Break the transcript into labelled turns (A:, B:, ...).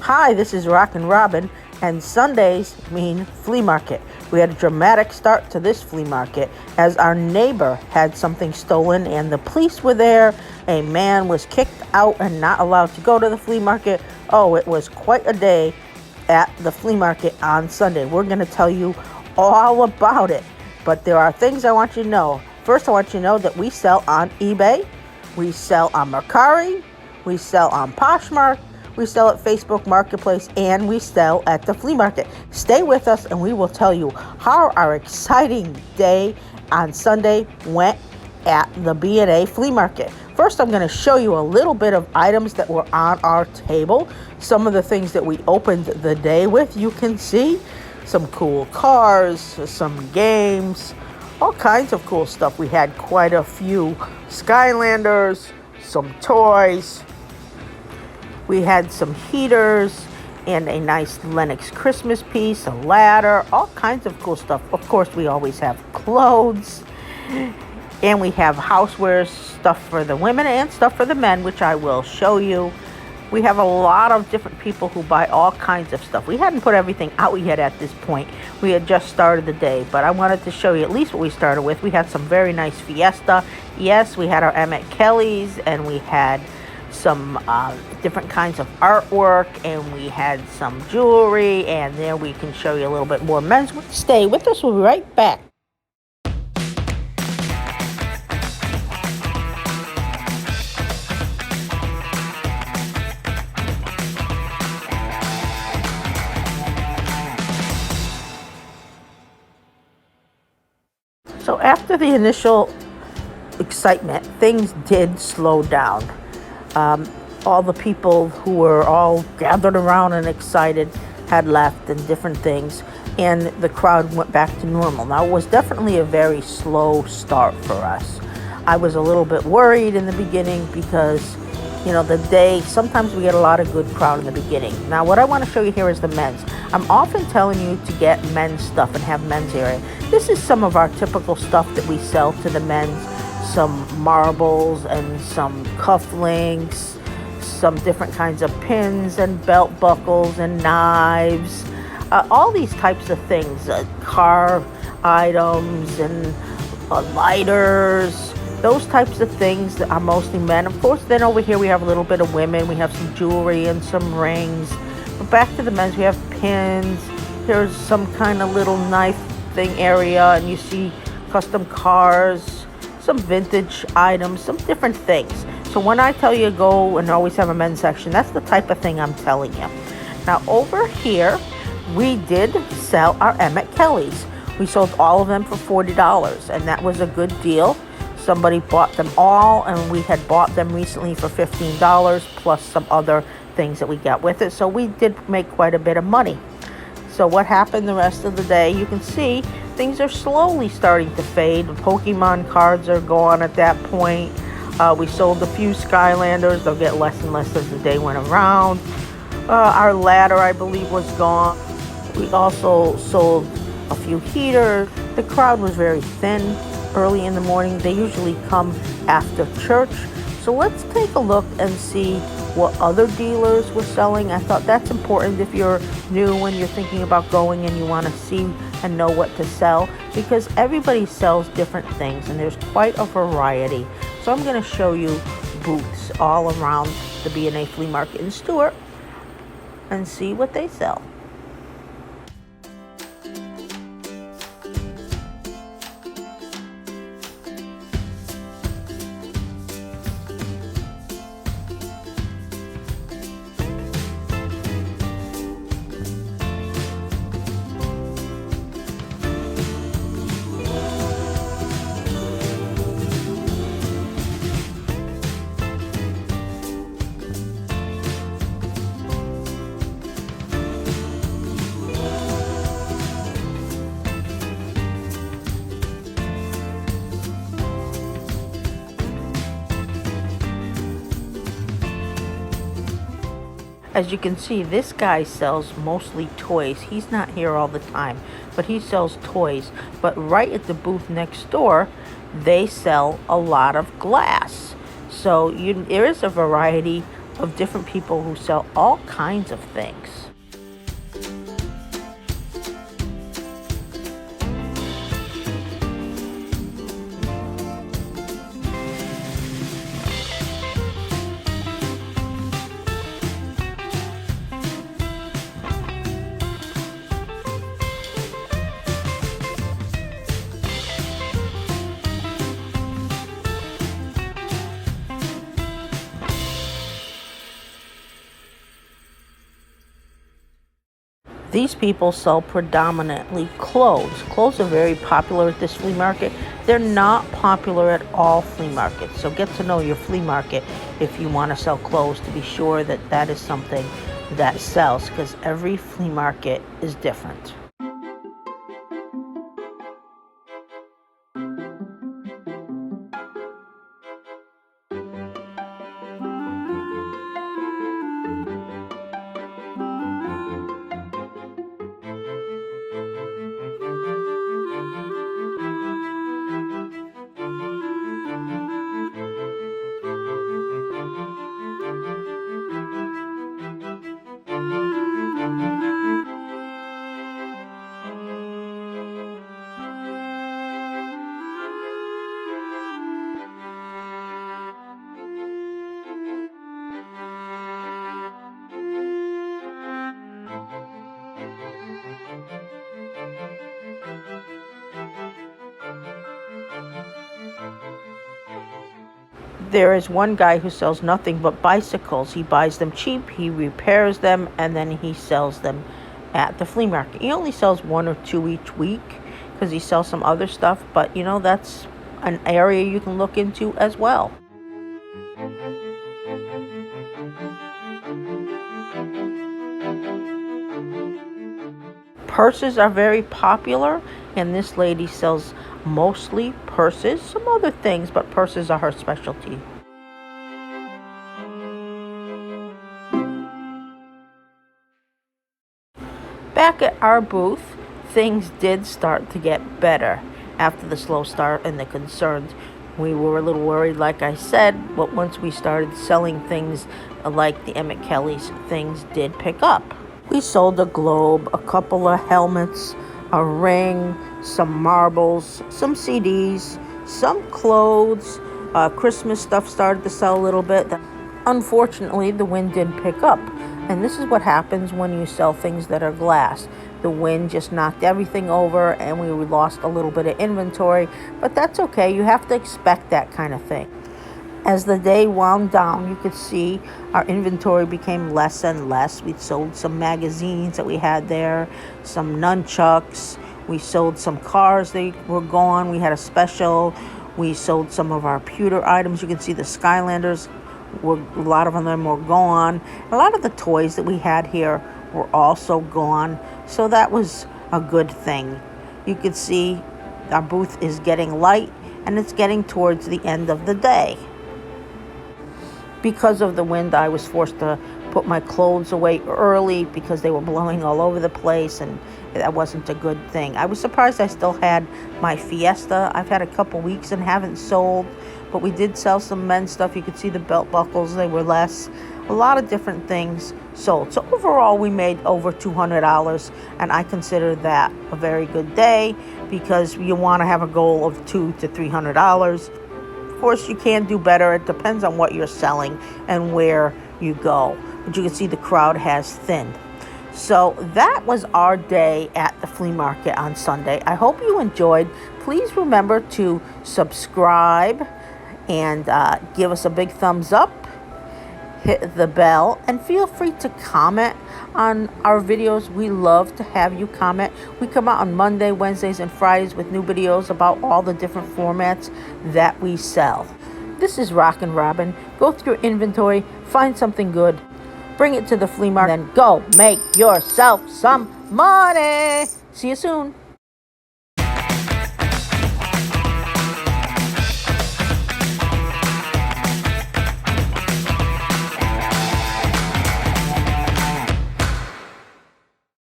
A: Hi, this is RockinRobin, and Sundays mean flea market. We had a dramatic start to this flea market as our neighbor had something stolen and the police were there. A man was kicked out and not allowed to go to the flea market. Oh, it was quite a day at the flea market on Sunday. We're going to tell you all about it, but there are things I want you to know. First, I want you to know that we sell on eBay, we sell on Mercari, we sell on Poshmark, we sell at Facebook Marketplace, and we sell at the flea market. Stay with us and we will tell you how our exciting day on Sunday went at the B&A flea market. First, I'm going to show you a little bit of items that were on our table. Some of the things that we opened the day with. You can see some cool cars, some games, all kinds of cool stuff. We had quite a few Skylanders, some toys. We had some heaters and a nice Lennox Christmas piece, a ladder, all kinds of cool stuff. Of course, we always have clothes, and we have housewares, stuff for the women and stuff for the men, which I will show you. We have a lot of different people who buy all kinds of stuff. We hadn't put everything out yet at this point. We had just started the day, but I wanted to show you at least what we started with. We had some very nice Fiesta. Yes, we had our Emmett Kellys, and we had some different kinds of artwork, and we had some jewelry, and there we can show you a little bit more men's. Stay with us, we'll be right back. So after the initial excitement, things did slow down. All the people who were all gathered around and excited had left and different things, and the crowd went back to normal. Now, it was definitely a very slow start for us. I was a little bit worried in the beginning because, the day, sometimes we get a lot of good crowd in the beginning. Now, what I want to show you here is the men's. I'm often telling you to get men's stuff and have men's area. This is some of our typical stuff that we sell to the men's. Some marbles and some cufflinks, some different kinds of pins and belt buckles and knives, all these types of things, car items and lighters, those types of things that are mostly men. Of course, then over here we have a little bit of women. We have some jewelry and some rings. But back to the men's, we have pins. Here's some kind of little knife thing area, and you see custom cars, some vintage items, some different things. So when I tell you go and always have a men's section, that's the type of thing I'm telling you. Now over here, we did sell our Emmett Kellys. We sold all of them for $40, and that was a good deal. Somebody bought them all, and we had bought them recently for $15, plus some other things that we got with it. So we did make quite a bit of money. So what happened the rest of the day, you can see things are slowly starting to fade. The Pokemon cards are gone at that point. We sold a few Skylanders. They'll get less and less as the day went around. Our ladder, I believe, was gone. We also sold a few heaters. The crowd was very thin early in the morning. They usually come after church. So let's take a look and see what other dealers were selling. I thought that's important if you're new and you're thinking about going and you want to see and know what to sell, because everybody sells different things and there's quite a variety. So I'm going to show you booths all around the B&A Flea Market in Stuart and see what they sell. As you can see, this guy sells mostly toys. He's not here all the time, but he sells toys. But right at the booth next door, they sell a lot of glass. So there is a variety of different people who sell all kinds of things. These people sell predominantly clothes. Clothes are very popular at this flea market. They're not popular at all flea markets. So get to know your flea market if you want to sell clothes, to be sure that that is something that sells, because every flea market is different. There is one guy who sells nothing but bicycles. He buys them cheap, he repairs them, and then he sells them at the flea market. He only sells 1 or 2 each week because he sells some other stuff, but you know, that's an area you can look into as well. Purses are very popular, and this lady sells mostly purses, some other things, but purses are her specialty. Back at our booth, things did start to get better after the slow start and the concerns. We were a little worried, like I said, but once we started selling things like the Emmett Kelly's, things did pick up. We sold a globe, a couple of helmets, a ring, some marbles, some CDs, some clothes. Christmas stuff started to sell a little bit. Unfortunately, the wind didn't pick up. And this is what happens when you sell things that are glass. The wind just knocked everything over and we lost a little bit of inventory. But that's okay. You have to expect that kind of thing. As the day wound down, you could see our inventory became less and less. We sold some magazines that we had there, some nunchucks. We sold some cars, they were gone. We had a special. We sold some of our pewter items. You can see the Skylanders, a lot of them were gone. A lot of the toys that we had here were also gone. So that was a good thing. You could see our booth is getting light and it's getting towards the end of the day. Because of the wind, I was forced to put my clothes away early because they were blowing all over the place, and that wasn't a good thing. I was surprised I still had my Fiesta. I've had a couple weeks and haven't sold, but we did sell some men's stuff. You could see the belt buckles, they were less. A lot of different things sold. So overall, we made over $200, and I consider that a very good day because you want to have a goal of $200 to $300. Of course, you can do better. It depends on what you're selling and where you go. But you can see the crowd has thinned. So that was our day at the flea market on Sunday. I hope you enjoyed. Please remember to subscribe and give us a big thumbs up. Hit the bell and feel free to comment on our videos. We love to have you comment. We come out on Monday, Wednesdays, and Fridays with new videos about all the different formats that we sell. This is RockinRobin. Go through your inventory, find something good, bring it to the flea market, and go make yourself some money. See you soon.